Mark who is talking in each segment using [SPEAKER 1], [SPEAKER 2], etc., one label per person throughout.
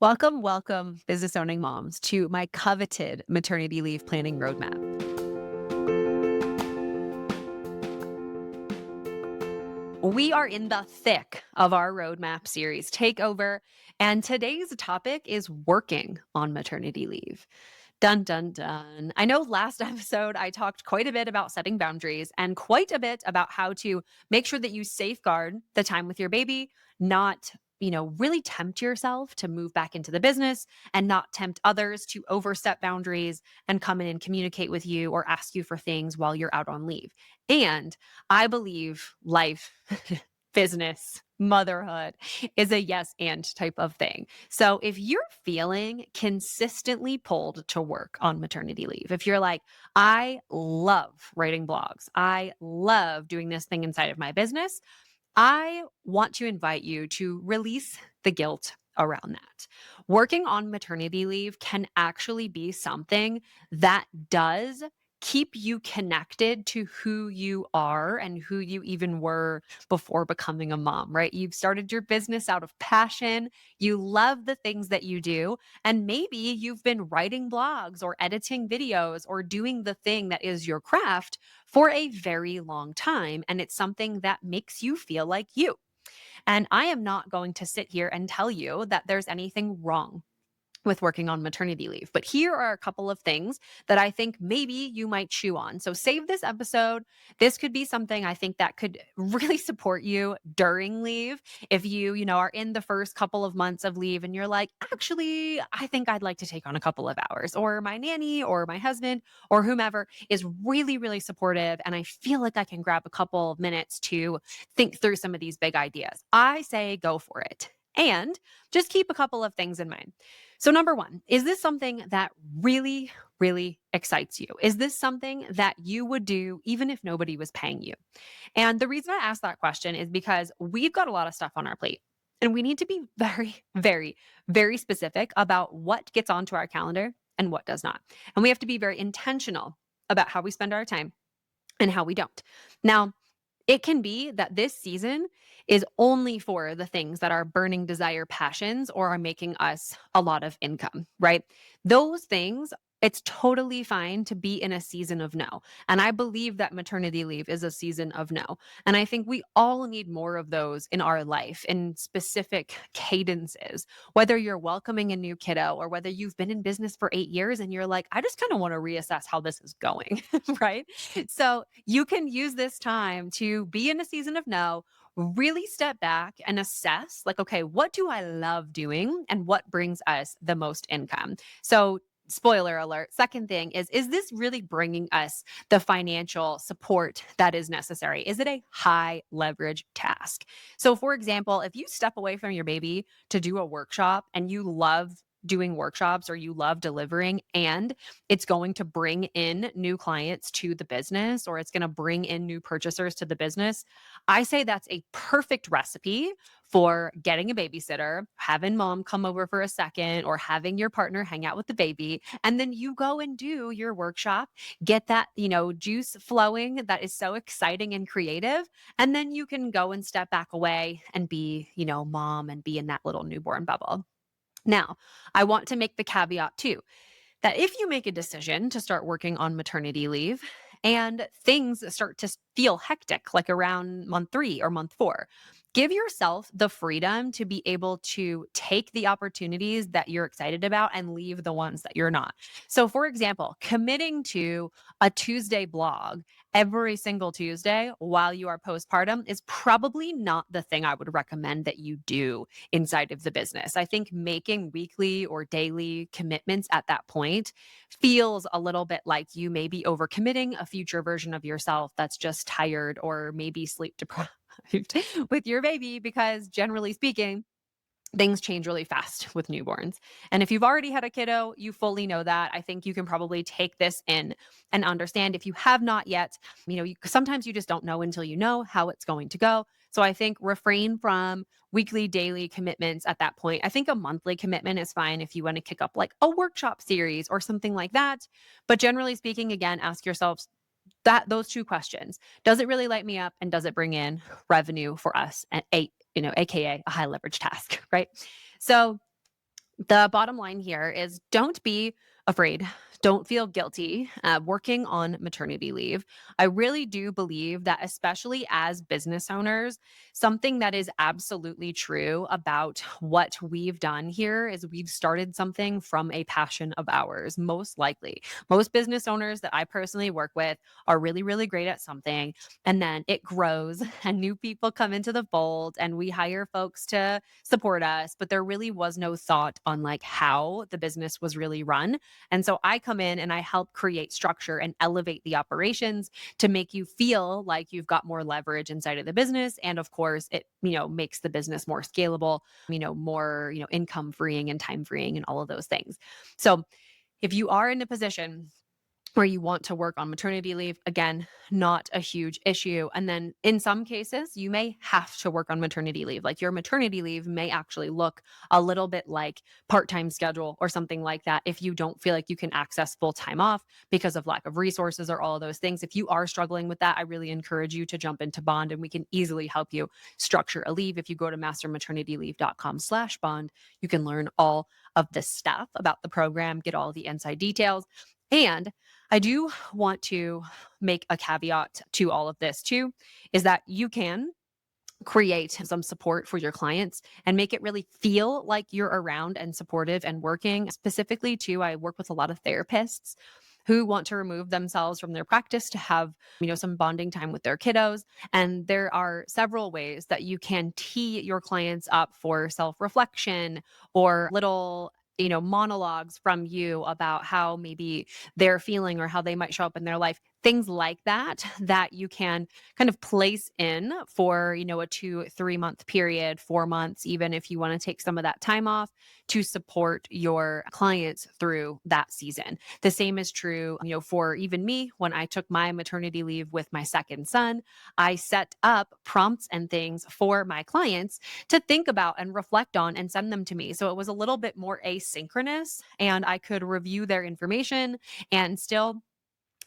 [SPEAKER 1] Welcome, welcome, business owning moms, to my coveted maternity leave planning roadmap. We are in the thick of our roadmap series takeover, and today's topic is working on maternity leave. Dun, dun, dun. I know last episode I talked quite a bit about setting boundaries and quite a bit about how to make sure that you safeguard the time with your baby, not really tempt yourself to move back into the business and not tempt others to overstep boundaries and come in and communicate with you or ask you for things while you're out on leave. And I believe life, business, motherhood is a yes and type of thing. So if you're feeling consistently pulled to work on maternity leave, if you're like, I love writing blogs, I love doing this thing inside of my business, I want to invite you to release the guilt around that. Working on maternity leave can actually be something that does keep you connected to who you are and who you even were before becoming a mom, right? You've started your business out of passion. You love the things that you do. And maybe you've been writing blogs or editing videos or doing the thing that is your craft for a very long time. And it's something that makes you feel like you. And I am not going to sit here and tell you that there's anything wrong with working on maternity leave. But here are a couple of things that I think maybe you might chew on. So save this episode. This could be something I think that could really support you during leave. If you are in the first couple of months of leave and you're like, actually, I think I'd like to take on a couple of hours, or my nanny or my husband or whomever is really, really supportive. And I feel like I can grab a couple of minutes to think through some of these big ideas. I say go for it. And just keep a couple of things in mind. So, number one, is this something that really, really excites you? Is this something that you would do even if nobody was paying you? And the reason I ask that question is because we've got a lot of stuff on our plate. And we need to be very, very, very specific about what gets onto our calendar and what does not. And we have to be very intentional about how we spend our time and how we don't. Now, it can be that this season is only for the things that are burning desire passions or are making us a lot of income, right? Those things, it's totally fine to be in a season of no. And I believe that maternity leave is a season of no. And I think we all need more of those in our life in specific cadences, whether you're welcoming a new kiddo or whether you've been in business for 8 years and you're like, I just kind of want to reassess how this is going, right? So you can use this time to be in a season of no, really step back and assess, like, okay, what do I love doing and what brings us the most income? So, spoiler alert, second thing is this really bringing us the financial support that is necessary? Is it a high leverage task? So, for example, if you step away from your baby to do a workshop and you love doing workshops or you love delivering and it's going to bring in new clients to the business or it's going to bring in new purchasers to the business, I say that's a perfect recipe for getting a babysitter, having mom come over for a second, or having your partner hang out with the baby. And then you go and do your workshop, get that, juice flowing that is so exciting and creative. And then you can go and step back away and be, mom and be in that little newborn bubble. Now, I want to make the caveat too that if you make a decision to start working on maternity leave and things start to feel hectic, like around month 3 or month 4, give yourself the freedom to be able to take the opportunities that you're excited about and leave the ones that you're not. So, for example, committing to a Tuesday blog every single Tuesday while you are postpartum is probably not the thing I would recommend that you do inside of the business. I think making weekly or daily commitments at that point feels a little bit like you may be overcommitting a future version of yourself that's just tired or maybe sleep deprived with your baby, because generally speaking, things change really fast with newborns. And if you've already had a kiddo, you fully know that. I think you can probably take this in and understand. If you have not yet, sometimes you just don't know until you know how it's going to go. So I think refrain from weekly, daily commitments at that point. I think a monthly commitment is fine if you want to kick up like a workshop series or something like that. But generally speaking, again, ask yourselves those two questions. Does it really light me up, and does it bring in revenue for us at AKA a high leverage task, right? So The bottom line here is don't be afraid. Don't feel guilty working on maternity leave. I really do believe that, especially as business owners, something that is absolutely true about what we've done here is we've started something from a passion of ours, most likely. Most business owners that I personally work with are really, really great at something. And then it grows and new people come into the fold and we hire folks to support us, but there really was no thought on like how the business was really run. And so I come in and I help create structure and elevate the operations to make you feel like you've got more leverage inside of the business. And of course, it, makes the business more scalable, more, income freeing and time freeing and all of those things. So if you are in a position where you want to work on maternity leave, again, not a huge issue. And then in some cases, you may have to work on maternity leave. Like your maternity leave may actually look a little bit like part-time schedule or something like that if you don't feel like you can access full time off because of lack of resources or all of those things. If you are struggling with that, I really encourage you to jump into Bond and we can easily help you structure a leave. If you go to mastermaternityleave.com/bond, you can learn all of this stuff about the program, get all the inside details. And I do want to make a caveat to all of this too, is that you can create some support for your clients and make it really feel like you're around and supportive and working. Specifically, too, I work with a lot of therapists who want to remove themselves from their practice to have, some bonding time with their kiddos. And there are several ways that you can tee your clients up for self-reflection or little monologues from you about how maybe they're feeling or how they might show up in their life, things like that, that you can kind of place in for, a 2-3 month period, 4 months, even if you want to take some of that time off to support your clients through that season. The same is true, for even me when I took my maternity leave with my second son. I set up prompts and things for my clients to think about and reflect on and send them to me. So it was a little bit more asynchronous and I could review their information and still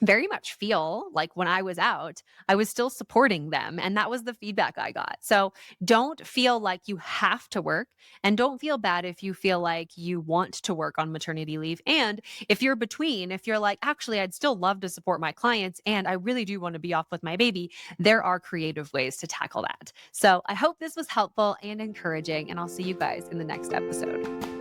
[SPEAKER 1] very much feel like when I was out, I was still supporting them. And that was the feedback I got. So don't feel like you have to work and don't feel bad if you feel like you want to work on maternity leave. And if you're between, if you're like, actually, I'd still love to support my clients and I really do want to be off with my baby, there are creative ways to tackle that. So I hope this was helpful and encouraging. And I'll see you guys in the next episode.